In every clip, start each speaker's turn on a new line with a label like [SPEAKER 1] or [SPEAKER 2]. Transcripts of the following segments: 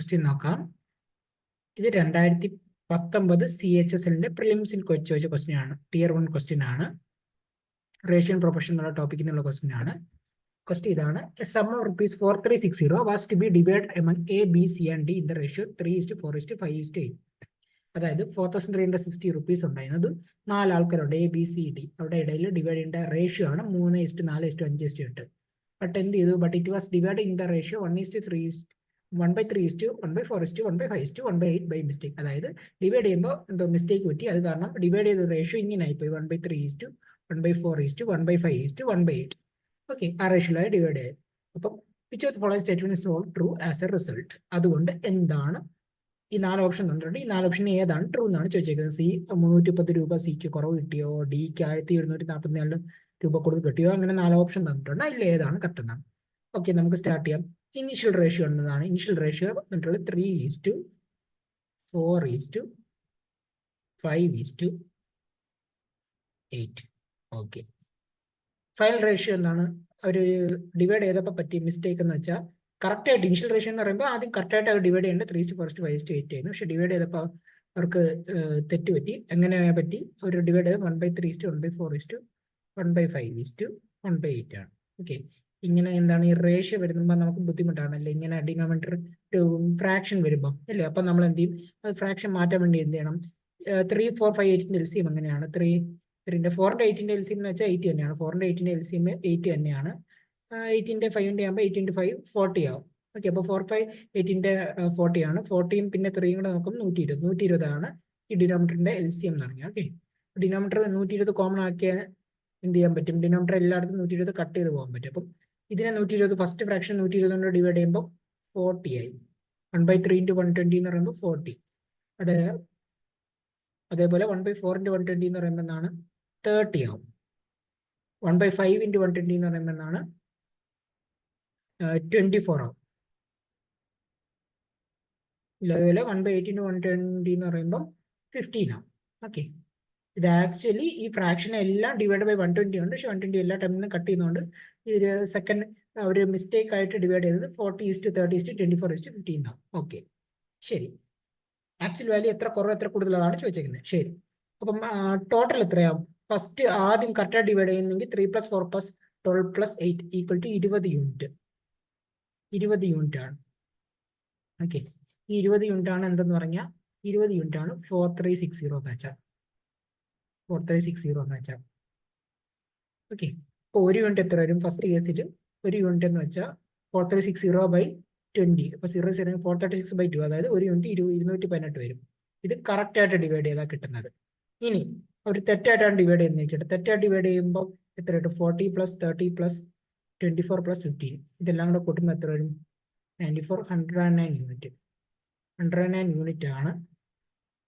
[SPEAKER 1] Question നോക്കാം. ഇത് 2019 CHSLന്റെ പ്രിലിംസിൽ ചോദിച്ച ക്വസ്റ്റ്യൻ ആണ്. Tier 1 ക്വസ്റ്റ്യൻ ആണ്. റേഷ്യൻ പ്രൊഫഷൻ എന്നുള്ള ടോപ്പിക്കിൽ നിന്നുള്ള ക്വസ്റ്റ്യൻ ആണ്. ക്വസ്റ്റ്യൻ ഇതാണ്: a sum of ₹4360 was to be divide among A, B, C and D in the ratio 3:4:5:8. അതായത് 4360 റുപ്പീസ് ഉണ്ടായിരുന്നത് 4 ആൾക്കാരുണ്ട്, എ, ബി, സി, ഡി. അവിടെ ഇടയിൽ ഡിവൈഡ് ചെയ്യേണ്ട റേഷ്യോ ആണ് 3:4:5:8. ബട്ട് എന്ത് ചെയ്തു? But it was divide in the ratio 1:3:1/4:1/5:1/8 by mistake. അതായത് ഡിവൈഡ് ചെയ്യുമ്പോൾ എന്തോ മിസ്റ്റേക്ക് പറ്റി. അത് കാരണം ഡിവൈഡ് ചെയ്ത റേഷ്യോ ഇങ്ങനെ ആയിപ്പോയി: 1/3:1/4:1/5:1/8. ഓക്കെ, ആ റേഷ്യോയിലായി ഡിവൈഡ് ചെയ്ത്. അപ്പം which of the following statement is all true as A result. അതുകൊണ്ട് എന്താണ് ഈ 4 ഓപ്ഷൻ തന്നിട്ടുണ്ട്. ഈ 4 ഓപ്ഷൻ ഏതാണ് ട്രൂ എന്നാണ് ചോദിച്ചേക്കുന്നത്. സി 310 രൂപ സിക്ക് കുറവ് കിട്ടിയോ, ഡിക്ക് 1744 രൂപ കൂടുതൽ കിട്ടിയോ, അങ്ങനെ 4 ഓപ്ഷൻ തന്നിട്ടുണ്ട്. അതിൽ ഏതാണ് കറക്റ്റ് എന്നാണ്. ഓക്കെ, നമുക്ക് സ്റ്റാർട്ട് ചെയ്യാം. ഇനീഷ്യൽ റേഷ്യോ എന്നതാണ്. ഇനീഷ്യൽ റേഷ്യോ എന്നിട്ടുള്ളത് 3:4:5:8. ഓക്കെ, ഫൈനൽ റേഷ്യോ എന്താണ്? അവർ ഡിവൈഡ് ചെയ്തപ്പോൾ പറ്റിയ മിസ്റ്റേക്ക് എന്ന് വെച്ചാൽ കറക്റ്റ് ആയിട്ട് ഇനിഷ്യൽ റേഷ്യോ എന്ന് പറയുമ്പോൾ ആദ്യം കറക്റ്റ് ആയിട്ട് അവർ ഡിവൈഡ് ചെയ്യേണ്ടത് 3:4:5:8 ആയിരുന്നു. പക്ഷെ ഡിവൈഡ് ചെയ്തപ്പോൾ അവർക്ക് തെറ്റ് പറ്റി. എങ്ങനെ പറ്റി? അവർ ഡിവൈഡ് ചെയ്ത് 1/3:1/4:1/5:1/8 ആണ്. ഓക്കെ, ഇങ്ങനെ എന്താണ് ഈ റേഷ്യോ വരുമ്പോൾ നമുക്ക് ബുദ്ധിമുട്ടാണല്ലേ, ഇങ്ങനെ ഡിനോമിനേറ്റർ ഫ്രാക്ഷൻ വരുമ്പോൾ അല്ലേ. അപ്പം നമ്മൾ എന്ത് ചെയ്യും? അത് ഫ്രാക്ഷൻ മാറ്റാൻ വേണ്ടി എന്ത് ചെയ്യണം? 3, 4, 5, 8 എൽസിയം എങ്ങനെയാണ്? 4ന്റെ 8ന്റെ എൽസിയം എന്ന് വെച്ചാൽ 8 തന്നെയാണ്. 4ന്റെ 8ന്റെ എൽസിയം 8 തന്നെയാണ്. 8ന്റെ 5ന്റെ ആകുമ്പോൾ 8 × 5 40 ആവും. ഓക്കെ, അപ്പോൾ 4, 5, 8ന്റെ 40 ആണ്. 40യും പിന്നെ 3യും കൂടെ നോക്കുമ്പോൾ 120 ആണ് ഈ ഡിനോമിനേറ്ററിന്റെ എൽസിയം എന്ന് പറഞ്ഞാൽ. ഓക്കെ, ഡിനോമിനേറ്റർ 120 കോമൺ ആക്കിയാൽ എന്ത് ചെയ്യാൻ പറ്റും? ഡിനോമിനേറ്റർ എല്ലായിടത്തും 120 കട്ട് ചെയ്ത് പോകാൻ പറ്റും. അപ്പം ഇതിനെ 120 ഫസ്റ്റ് ഫ്രാക്ഷൻ 120 കൊണ്ട് ഡിവൈഡ് ചെയ്യുമ്പോൾ 40 ആയി. 1/3 × 120 എന്ന് പറയുമ്പോൾ 40. അതേപോലെ 1/4 × 120 എന്ന് പറയുമ്പോൾ എന്താണ്? 30 ആവും. 1/5 × 120 എന്ന് പറയുമ്പോൾ എന്താണ്? 24 ആവും. അതേപോലെ 1/8 × 120 എന്ന് പറയുമ്പോൾ 15 ആവും. ഓക്കെ, ഇത് ആക്ച്വലി ഈ ഫ്രാക്ഷൻ എല്ലാം ഡിവൈഡ് ബൈ 120 ഉണ്ട്. പക്ഷെ 120 എല്ലാ ടൈമിൽ നിന്ന് കട്ട് ചെയ്യുന്നതുകൊണ്ട് ഇത് സെക്കൻഡ് ഒരു മിസ്റ്റേക്ക് ആയിട്ട് ഡിവൈഡ് ചെയ്തത് 40:30:24:15 ആവും. ഓക്കെ, ശരി. ആക്ച്വൽ വാല്യൂ എത്ര കുറവ് എത്ര കൂടുതലാണ് ചോദിച്ചേക്കുന്നത്. ശരി, അപ്പം ടോട്ടൽ എത്രയാവും? ഫസ്റ്റ് ആദ്യം കറക്റ്റായി ഡിവൈഡ് ചെയ്യുന്നെങ്കിൽ 3 + 4 + 12 + 8 = 20 യൂണിറ്റ്. 20 യൂണിറ്റ് ആണ്. ഓക്കെ, ഈ 20 യൂണിറ്റ് ആണ് എന്തെന്ന് പറഞ്ഞാൽ 20 യൂണിറ്റ് ആണ് 4360 എന്ന് വെച്ചാൽ. 4360 എന്ന് വെച്ചാൽ ഓക്കെ, അപ്പോൾ ഒരു യൂണിറ്റ് എത്ര വരും? ഫസ്റ്റ് കേസിൽ ഒരു യൂണിറ്റ് എന്ന് വെച്ചാൽ 4360/20. അപ്പോൾ 436/2, അതായത് ഒരു യൂണിറ്റ് 218 വരും. ഇത് കറക്റ്റ് ആയിട്ട് ഡിവൈഡ് ചെയ്താൽ കിട്ടുന്നത്. ഇനി അവർ തെറ്റായിട്ടാണ് ഡിവൈഡ് ചെയ്യുന്നത്. തെറ്റായിട്ട് ഡിവൈഡ് ചെയ്യുമ്പോൾ എത്ര കിട്ടും? 40 + 30 + 24 + 15 ഇതെല്ലാം കൂടെ കൂട്ടുമ്പോൾ എത്ര വരും? 94, 109 യൂണിറ്റ്. 109 യൂണിറ്റ് ആണ്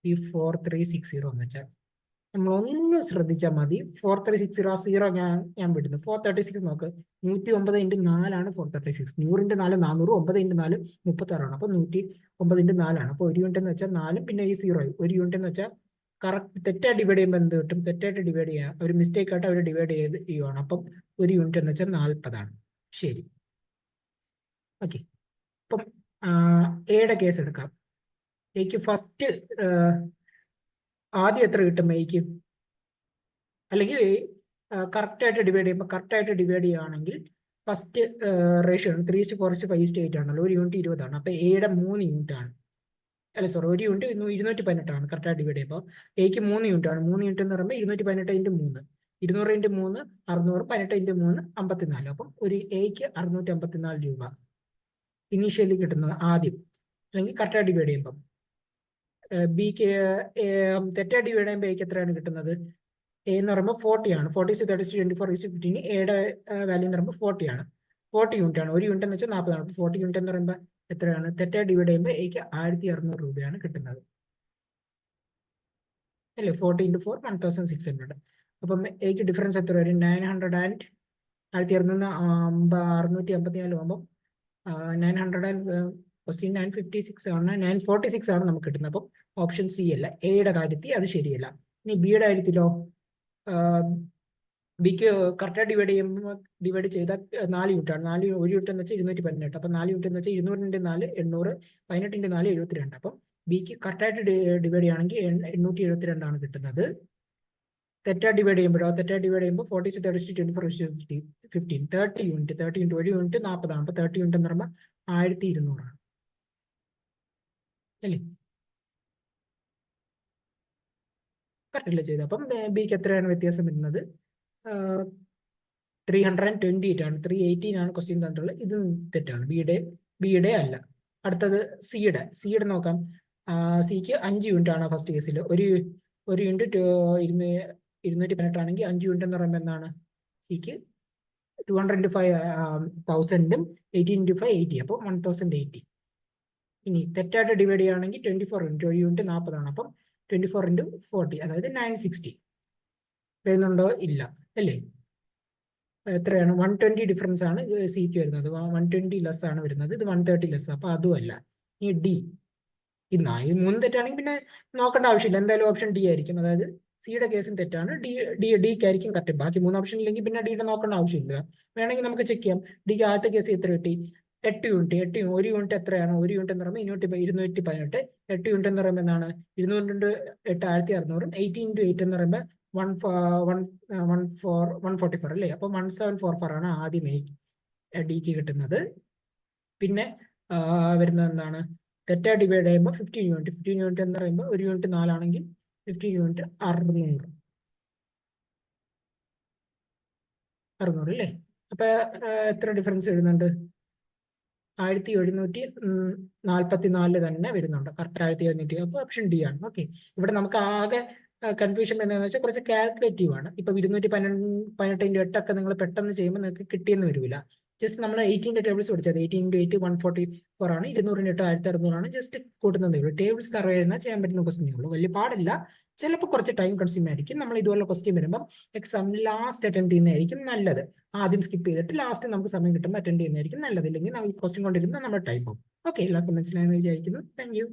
[SPEAKER 1] ഈ 4360 എന്ന് വെച്ചാൽ. നമ്മൾ ഒന്ന് ശ്രദ്ധിച്ചാൽ മതി. 4360 ആ 0 ഞാൻ വിടുന്നു. 436 നോക്ക്. 109 × 4 ആണ് 436. 100 × 4 400, 9 × 4 36 ആണ്. അപ്പോൾ 109 × 4 ആണ്. അപ്പോൾ ഒരു യൂണിറ്റ് എന്ന് വെച്ചാൽ 4, പിന്നെ ഈ 0. ഒരു യൂണിറ്റ് എന്ന് വെച്ചാൽ കറക്റ്റ് തെറ്റായി ഡിവൈഡ് ചെയ്യുമ്പോൾ എന്ത് കിട്ടും? തെറ്റായിട്ട് ഡിവൈഡ് ചെയ്യുക, ഒരു മിസ്റ്റേക്ക് ആയിട്ട് അവർ ഡിവൈഡ് ചെയ്യുവാണ്. അപ്പം ഒരു യൂണിറ്റ് എന്ന് വെച്ചാൽ 40 ആണ്. ശരി, ഓക്കെ. അപ്പം എയുടെ കേസ് എടുക്കാം. എക്ക് ഫസ്റ്റ് ആദ്യം എത്ര കിട്ടും എക്ക്? അല്ലെങ്കിൽ കറക്റ്റായിട്ട് ഡിവൈഡ് ചെയ്യുകയാണെങ്കിൽ ഫസ്റ്റ് റേഷ്യോ 3:4:5:8 ആണല്ലോ. ഒരു യൂണിറ്റ് 20 ആണ്. അപ്പോൾ എയുടെ 3 യൂണിറ്റ് ആണ്. അല്ല സോറി, ഒരു യൂണിറ്റ് 218 ആണ് കറക്റ്റായിട്ട് ഡിവൈഡ് ചെയ്യുമ്പോൾ. എക്ക് 3 യൂണിറ്റ് ആണ്. 3 യൂണിറ്റ് എന്ന് പറയുമ്പോൾ 218 × 3, 200 × 3 600, 18 × 3 54. അപ്പം ഒരു എക്ക് 654 രൂപ ഇനീഷ്യലി കിട്ടുന്നത് ആദ്യം, അല്ലെങ്കിൽ കറക്റ്റായിട്ട് ഡിവൈഡ് ചെയ്യുമ്പോൾ. ബിക്ക് തെറ്റായിട്ട് ഡിവൈഡ് ചെയ്യുമ്പോൾ എക്ക് എത്രയാണ് കിട്ടുന്നത്? എ എന്ന് പറയുമ്പോൾ 40 ആണ്. 40:30:24:15 എയുടെ വാല്യൂ എന്ന് പറയുമ്പോൾ 40 ആണ്. 40 യൂണിറ്റ് ആണ്. ഒരു യൂണിറ്റ് എന്ന് വെച്ചാൽ 40 ആണ്. 40 യൂണിറ്റ് എന്ന് പറയുമ്പോൾ എത്രയാണ്? തെറ്റായി ഡിവൈഡ് ചെയ്യുമ്പോൾ എക്ക് 1600 രൂപയാണ് കിട്ടുന്നത് അല്ലേ. 40 × 4 1600. അപ്പം എക്ക് ഡിഫറൻസ് എത്ര വരും? 900 ആൻഡ് 1600 654 ആകുമ്പോൾ 956 ആണ്. 946 ആണ് നമുക്ക് കിട്ടുന്നത്. അപ്പം ഓപ്ഷൻ സി അല്ല. എയുടെ കാര്യത്തിൽ അത് ശരിയല്ല. ഇനി ബിയുടെ കാര്യത്തിലോ? ബിക്ക് കറക്റ്റായി ഡിവൈഡ് ചെയ്താൽ 4 യൂണിറ്റാണ്. 1 യൂണിറ്റ് എന്ന് വെച്ചാൽ 218. അപ്പം 4 യൂണിറ്റ് എന്ന് വെച്ചാൽ 200 × 4 800, 18 × 4 72. അപ്പം ബിക്ക് കറക്റ്റായിട്ട് ഡിവൈഡ് ചെയ്യുകയാണെങ്കിൽ 872 ആണ് കിട്ടുന്നത്. തെറ്റായി ഡിവൈഡ് ചെയ്യുമ്പോഴോ 46 30 24 15 30 യൂണിറ്റ് 1 യൂണിറ്റ് 40 ആണ്. അപ്പോൾ 30 യൂണിറ്റ് എന്ന് പറയുമ്പോൾ 1200 ആണ് അല്ലേ? കറക്റ്റല്ലേ ചെയ്തത്. അപ്പം ബിക്ക് എത്രയാണ് വ്യത്യാസം വരുന്നത്? 328 ആണ്. 318 ആണ് ക്വസ്റ്റ്യൻ തന്നിട്ടുള്ളത്. ഇത് തെറ്റാണ്. ബിയുടെ അല്ല. അടുത്തത് സിയുടെ നോക്കാം. സിക്ക് 5 യൂണിറ്റ് ആണ് ഫസ്റ്റ് കേസിൽ. ഒരു യൂണിറ്റ് 218 ആണെങ്കിൽ 5 യൂണിറ്റ് എന്ന് പറയുമ്പോൾ എന്താണ്? സിക്ക് 200 × 5,000 18 × 5 80. അപ്പോൾ 1080. ഇനി തെറ്റായിട്ട് ഡിവൈഡ് ചെയ്യുകയാണെങ്കിൽ 24 യൂണിറ്റ്. ഒരു യൂണിറ്റ് 40 ആണ്. അപ്പം 24 × 40 അതായത് 960 വരുന്നുണ്ടോ? ഇല്ല അല്ലേ? എത്രയാണ്? 120 ഡിഫറൻസ് ആണ് സിക്ക് വരുന്നത്. 120 ലെസ് ആണ് വരുന്നത്. ഇത് 130 ലെസ്. അപ്പൊ അതുമല്ല. ഈ ഡി ഈ 3 തെറ്റാണെങ്കിൽ പിന്നെ നോക്കേണ്ട ആവശ്യമില്ല. എന്തായാലും ഓപ്ഷൻ ഡി ആയിരിക്കും. അതായത് സിയുടെ കേസും തെറ്റാണ്. ഡിക്ക് ആയിരിക്കും കറക്റ്റ്. ബാക്കി 3 ഓപ്ഷൻ ഇല്ലെങ്കിൽ പിന്നെ ഡിയുടെ നോക്കേണ്ട ആവശ്യമില്ല. വേണമെങ്കിൽ നമുക്ക് ചെക്ക് ചെയ്യാം. ഡിക്ക് ആദ്യത്തെ കേസ് എത്ര കിട്ടി? 8 യൂണിറ്റ്. ഒരു യൂണിറ്റ് എത്രയാണ്? ഒരു യൂണിറ്റ് എന്ന് പറയുമ്പോൾ 218. 8 യൂണിറ്റ് എന്ന് പറയുമ്പോൾ എന്താണ്? 200 × 8 1600. 18 × 8 എന്ന് പറയുമ്പോൾ 144 അല്ലേ? അപ്പൊ 1744 ആണ് ആദ്യം ഡിക്ക് കിട്ടുന്നത്. പിന്നെ വരുന്നത് എന്താണ്? തെറ്റായി ഡിവൈഡ് ചെയ്യുമ്പോൾ 15 യൂണിറ്റ്. 15 യൂണിറ്റ് എന്ന് പറയുമ്പോൾ ഒരു യൂണിറ്റ് 4 ആണെങ്കിൽ 15 യൂണിറ്റ് 600 അല്ലേ? അപ്പൊ എത്ര ഡിഫറൻസ് വരുന്നുണ്ട്? 1744 തന്നെ വരുന്നുണ്ട്. കറക്റ്റ് 1700. അപ്പൊ ഓപ്ഷൻ ഡി ആണ്. ഓക്കെ. ഇവിടെ നമുക്ക് ആകെ കൺഫ്യൂഷൻ എന്താണെന്ന് വെച്ചാൽ കുറച്ച് കാൽക്കുലേറ്റീവ് ആണ്. ഇപ്പൊ 218 × 8 ഒക്കെ നിങ്ങൾ പെട്ടെന്ന് ചെയ്യുമ്പോൾ നിങ്ങൾക്ക് കിട്ടിയെന്ന് വരില്ല. ജസ്റ്റ് നമ്മൾ 18 ടേബിൾസ് പഠിച്ചത്. 18 × 8 144 ആണ്. 200 × 8 1600 ആണ്. ജസ്റ്റ് കൂട്ടുന്നതേ ഉള്ളൂ. ടേബിൾസ് സർവേ ചെയ്യുന്ന ചെയ്യാൻ പറ്റുന്ന ക്വസ്റ്റ്യൻ ഉള്ളൂ. വലിയ പാടില്ല. ചിലപ്പോൾ കുറച്ച് ടൈം കൺസ്യൂം ആയിരിക്കും. നമ്മൾ ഇതുപോലെ ക്വസ്റ്റ്യൻ വരുമ്പോൾ എക്സാമിന് ലാസ്റ്റ് അറ്റൻഡ് ചെയ്യുന്നതായിരിക്കും നല്ലത്. ആദ്യം സ്കിപ്പ് ചെയ്തിട്ട് ലാസ്റ്റ് നമുക്ക് സമയം കിട്ടുമ്പോൾ അറ്റൻഡ് ചെയ്യുന്നതായിരിക്കും നല്ലത്. ഇല്ലെങ്കിൽ നമ്മൾ ക്വസ്റ്റ്യൻ കൊണ്ടിരുന്ന നമ്മുടെ ടൈം പോകും. ഓക്കെ, എല്ലാവർക്കും മനസ്സിലായെന്ന് വിചാരിക്കുന്നു. Thank you.